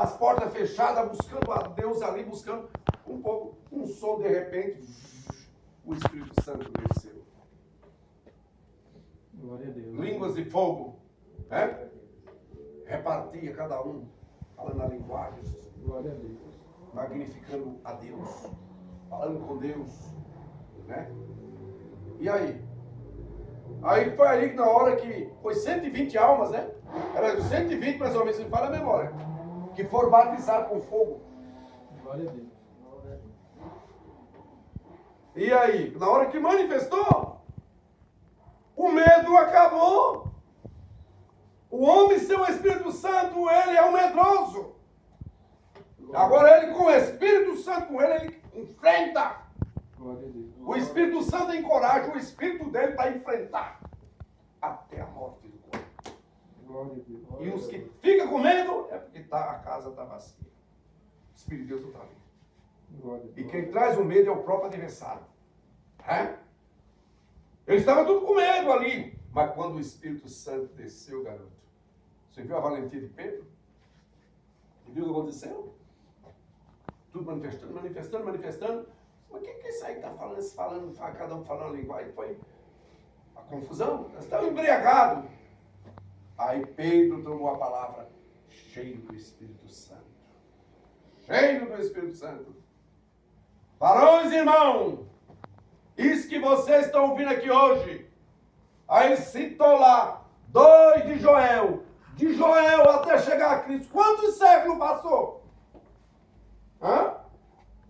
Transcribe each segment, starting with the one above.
as portas fechadas, buscando a Deus ali, buscando um som, de repente, o Espírito Santo desceu. Glória a Deus. Línguas de fogo, né? Repartia cada um, falando a linguagem, Glória a Deus. magnificando a Deus, falando com Deus, né? E aí? Aí foi ali que na hora que foi 120 almas, né? Era 120 mais ou menos, me fala a memória, que foram batizados com fogo. Glória a Deus. E aí, na hora que manifestou, o medo acabou. O homem sem o Espírito Santo, ele é um medroso. Agora ele com o Espírito Santo, com ele enfrenta. Glória a Deus. O Espírito Santo encoraja o Espírito dele para enfrentar até a morte do corpo. Glória a Deus. E os que ficam com medo é porque a casa está vazia. O Espírito de Deus não está ali. Glória a Deus. E quem traz o medo é o próprio adversário. É? Eles estavam tudo com medo ali. Mas quando o Espírito Santo desceu, garoto, você viu a valentia de Pedro? E viu o que aconteceu? Tudo manifestando. Mas quem que é isso aí que está falando, cada um falando a linguagem? Foi a confusão. Eles estavam embriagados. Aí Pedro tomou a palavra, cheio do Espírito Santo. Cheio do Espírito Santo. Varões e irmãos, isso que vocês estão ouvindo aqui hoje. Aí citou lá, 2 de Joel. De Joel até chegar a Cristo. Quantos séculos passou?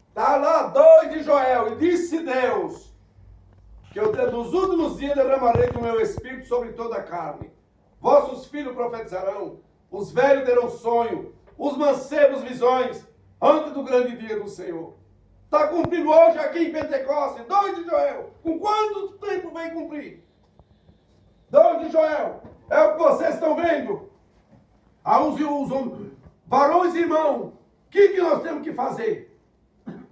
Está lá 2 de Joel. E disse Deus, que eu nos últimos dias derramarei do meu Espírito sobre toda a carne. Vossos filhos profetizarão, os velhos terão sonho, os mancebos visões, antes do grande dia do Senhor. Está cumprindo hoje aqui em Pentecostes, 2 de Joel. Com quanto tempo vem cumprir? 2 de Joel. É o que vocês estão vendo. Os varões e irmãos, o que nós temos que fazer?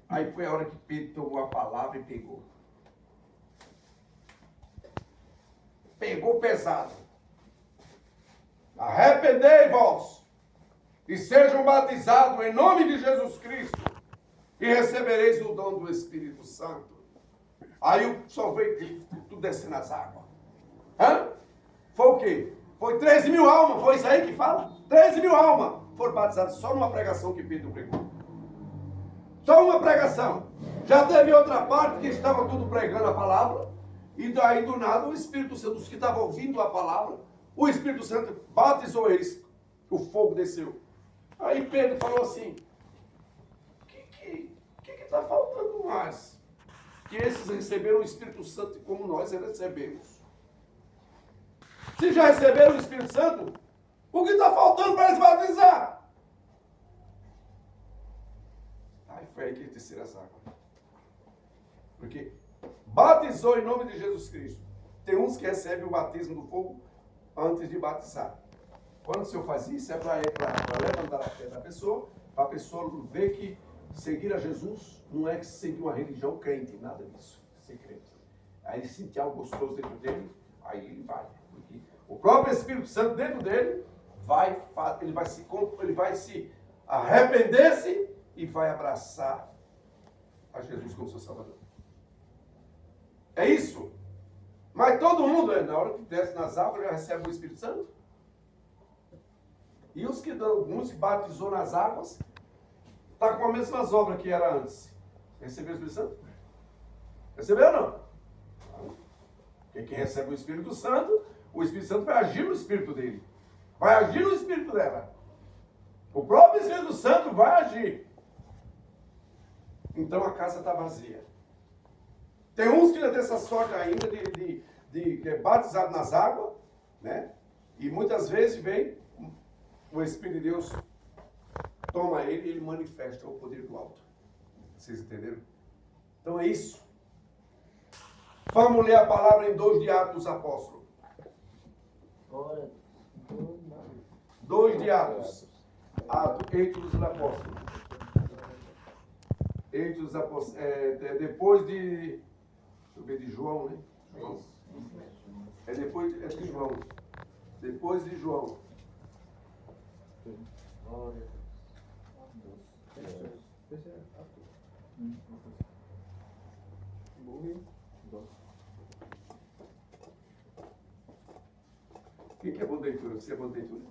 Aí foi a hora que Pedro tomou a palavra e pegou. Pegou pesado. Arrependei-vos e sejam batizados em nome de Jesus Cristo e recebereis o dom do Espírito Santo. Aí só veio tudo descendo as águas. Foi o quê? Foi 13 mil almas, foi isso aí que fala? 13 mil almas foram batizadas só numa pregação que Pedro pregou. Só uma pregação. Já teve outra parte que estava tudo pregando a palavra, e daí do nada o Espírito Santo, os que estavam ouvindo a palavra, o Espírito Santo batizou eles, o fogo desceu. Aí Pedro falou assim, o que está faltando mais? Que esses receberam o Espírito Santo como nós recebemos. Se já receberam o Espírito Santo, o que está faltando para eles batizar? Aí foi aí que eles desceram as águas. Porque batizou em nome de Jesus Cristo. Tem uns que recebem o batismo do fogo antes de batizar. Quando o Senhor faz isso, é para levantar a fé da pessoa, para a pessoa ver que seguir a Jesus não é seguir uma religião crente, nada disso, ser crente. Aí ele sentir algo gostoso dentro dele, aí ele vai. Porque o próprio Espírito Santo dentro dele ele vai se arrepender-se e vai abraçar a Jesus como seu Salvador. É isso. Mas todo mundo, na hora que desce nas águas, já recebe o Espírito Santo. E os que alguns se batizou nas águas, está com as mesmas obras que era antes. Recebeu o Espírito Santo? Recebeu ou não? Porque quem recebe o Espírito Santo vai agir no Espírito dele. Vai agir no Espírito dela. O próprio Espírito Santo vai agir. Então a casa está vazia. Tem uns que ainda tem essa sorte ainda de batizado nas águas, né? E muitas vezes vem o Espírito de Deus, toma ele e ele manifesta o poder do alto. Vocês entenderam? Então é isso. Vamos ler a palavra em 2 de Atos dos Apóstolos. 2 de Atos. Hechos dos Apóstolos. Hechos dos Apóstolos. Depois de... Deixa eu ver, de João, né? João. Depois de João. Depois de João. O que é bom leitura? Você é bom leitura?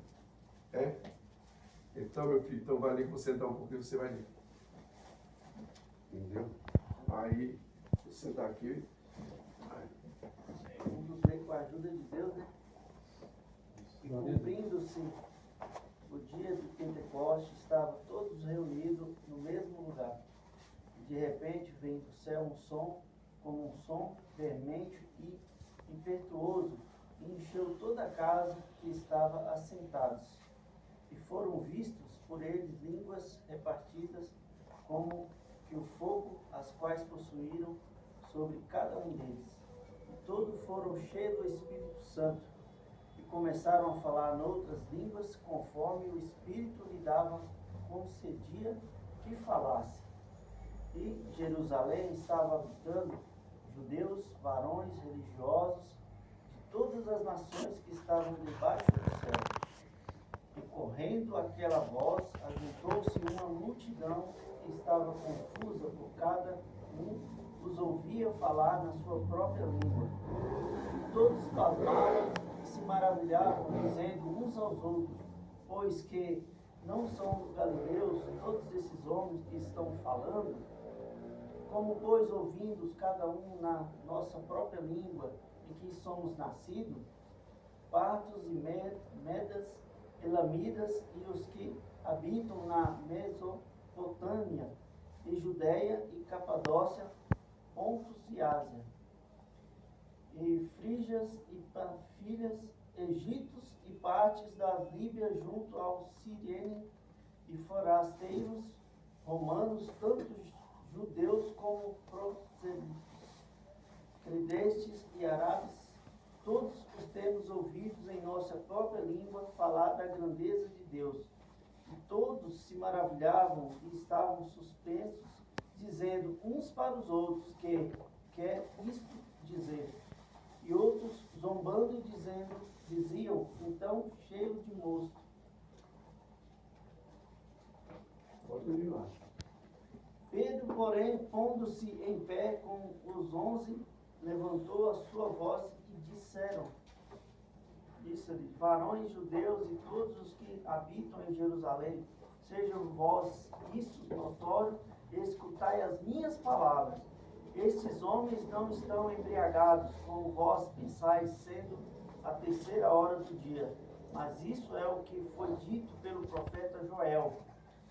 É? Então, meu filho, então vai ler que você dá um pouquinho, você vai ler. Entendeu? Aí, você está aqui. Vamos ler com a ajuda de Deus, né? E cumprindo-se o dia de Pentecostes, estavam todos reunidos no mesmo lugar. De repente veio do céu um som, como um som veemente e impetuoso, e encheu toda a casa que estava assentados. E foram vistos por eles línguas repartidas, como que o fogo, as quais possuíram sobre cada um deles. E todos foram cheios do Espírito Santo, e começaram a falar noutras línguas, conforme o Espírito lhe dava, concedia que falasse. E Jerusalém estava habitando judeus, varões religiosos, de todas as nações que estavam debaixo do céu. E correndo aquela voz, ajuntou-se uma multidão que estava confusa, por cada um os ouvia falar na sua própria língua. E todos pasmaram e se maravilhavam, dizendo uns aos outros: pois que não são galileus todos esses homens que estão falando? Como, pois, ouvindo cada um na nossa própria língua em que somos nascidos, partos e medas, elamidas e os que habitam na Mesopotâmia, e Judéia e Capadócia, Pontos e Ásia, e Frígias e Panfilhas, Egitos e partes da Líbia junto ao Cirene, e forasteiros romanos, tanto judeus como procedentes e árabes, todos os temos ouvidos em nossa própria língua falar da grandeza de Deus. E todos se maravilhavam e estavam suspensos, dizendo uns para os outros: que quer isto dizer? E outros, zombando, diziam, então, cheio de mosto: Pode ir lá. Pedro, porém, pondo-se em pé com os 11, levantou a sua voz e disse-lhe: varões judeus e todos os que habitam em Jerusalém, sejam vós isso notório, escutai as minhas palavras. Estes homens não estão embriagados, como vós pensais, sendo a 3ª hora do dia. Mas isso é o que foi dito pelo profeta Joel.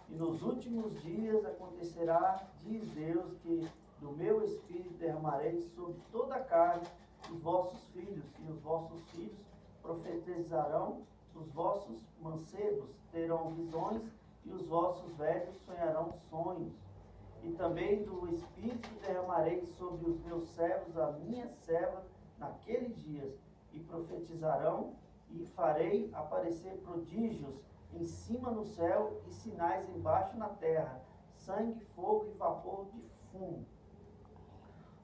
E nos últimos dias acontecerá, diz Deus, que do meu Espírito derramarei sobre toda a carne, os vossos filhos e os vossos filhos profetizarão, os vossos mancebos terão visões e os vossos velhos sonharão sonhos. E também do Espírito derramarei sobre os meus servos, a minha serva, naqueles dias, e profetizarão, e farei aparecer prodígios em cima no céu e sinais embaixo na terra, sangue, fogo e vapor de fumo.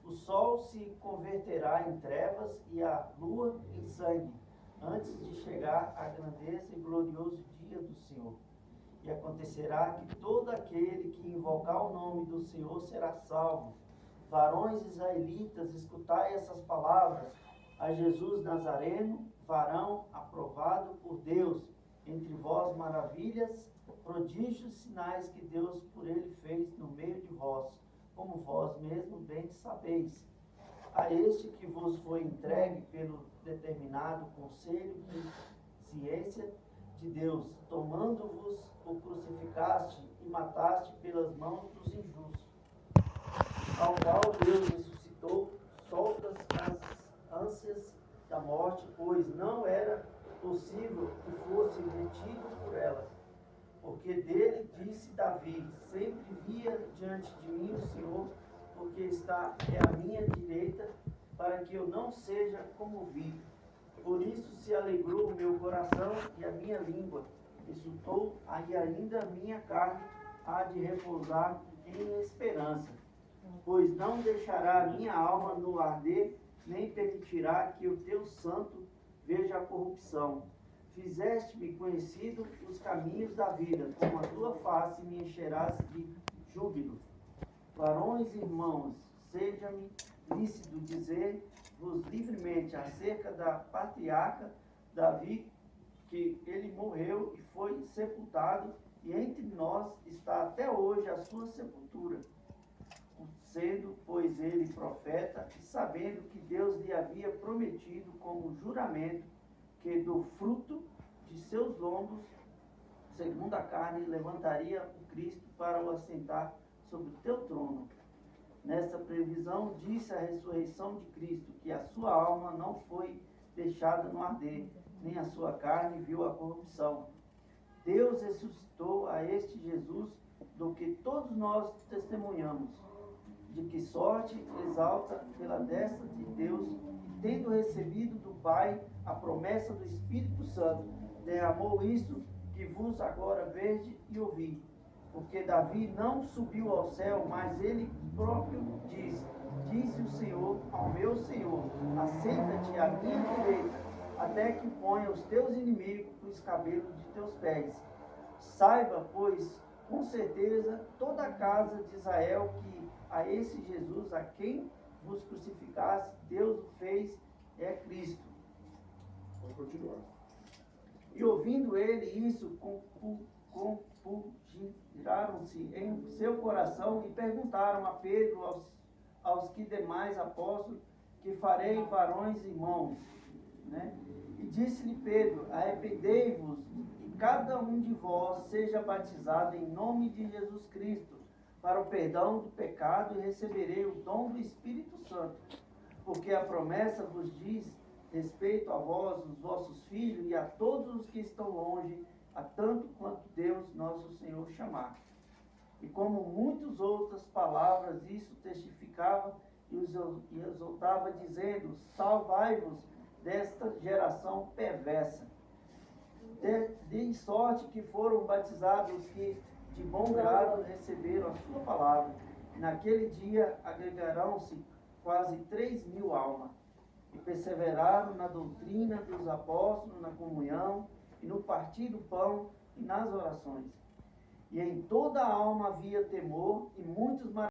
O sol se converterá em trevas e a lua em sangue, antes de chegar a grandeza e glorioso dia do Senhor. E acontecerá que todo aquele que invocar o nome do Senhor será salvo. Varões israelitas, escutai essas palavras: a Jesus Nazareno, varão aprovado por Deus, entre vós maravilhas, prodígios, sinais que Deus por ele fez no meio de vós, como vós mesmo bem sabeis. A este que vos foi entregue pelo determinado conselho e ciência de Deus, tomando-vos, o crucificaste e mataste pelas mãos dos injustos, ao qual Deus ressuscitou, soltas as ânsias da morte, pois não era possível que fosse retido por ela. Porque dele disse Davi: sempre via diante de mim o Senhor, porque está à minha direita, para que eu não seja comovido. Por isso se alegrou o meu coração e a minha língua exultou, e ainda a minha carne há de repousar em esperança. Pois não deixará a minha alma no arder, nem permitirá que o teu santo veja a corrupção. Fizeste-me conhecido os caminhos da vida, com a tua face me encherás de júbilo. Varões e irmãos, seja-me lícito dizer-vos livremente acerca da patriarca Davi, que ele morreu e foi sepultado, e entre nós está até hoje a sua sepultura. Sendo, pois, ele profeta, e sabendo que Deus lhe havia prometido como juramento, que do fruto de seus lombos, segundo a carne, levantaria o Cristo para o assentar sobre o teu trono. Nessa previsão, disse a ressurreição de Cristo, que a sua alma não foi deixada no arder, nem a sua carne viu a corrupção. Deus ressuscitou a este Jesus, do que todos nós testemunhamos, de que sorte exalta pela destra de Deus, e tendo recebido do Pai a promessa do Espírito Santo, derramou isso que vos agora vede e ouvi. Porque Davi não subiu ao céu, mas ele próprio disse o Senhor ao meu Senhor, assenta-te à minha direita, até que ponha os teus inimigos por escabelo de teus pés. Saiba, pois, com certeza, toda a casa de Israel, que a esse Jesus, a quem vos crucificaste, Deus o fez, é Cristo. Vamos continuar. E ouvindo ele isso, compungiraram-se em seu coração e perguntaram a Pedro, aos que demais apóstolos, que farei, varões e irmãos? Né? E disse-lhe Pedro, arrependei-vos, e cada um de vós seja batizado em nome de Jesus Cristo, para o perdão do pecado, e receberei o dom do Espírito Santo. Porque a promessa vos diz respeito a vós, os vossos filhos, e a todos os que estão longe, a tanto quanto Deus, nosso Senhor, chamar. E como muitas outras palavras, isso testificava e exortava, dizendo, salvai-vos desta geração perversa. De sorte que foram batizados os que de bom grado receberam a sua palavra. E naquele dia agregaram-se quase 3.000 almas. E perseveraram na doutrina dos apóstolos, na comunhão, e no partir do pão, e nas orações. E em toda a alma havia temor, e muitos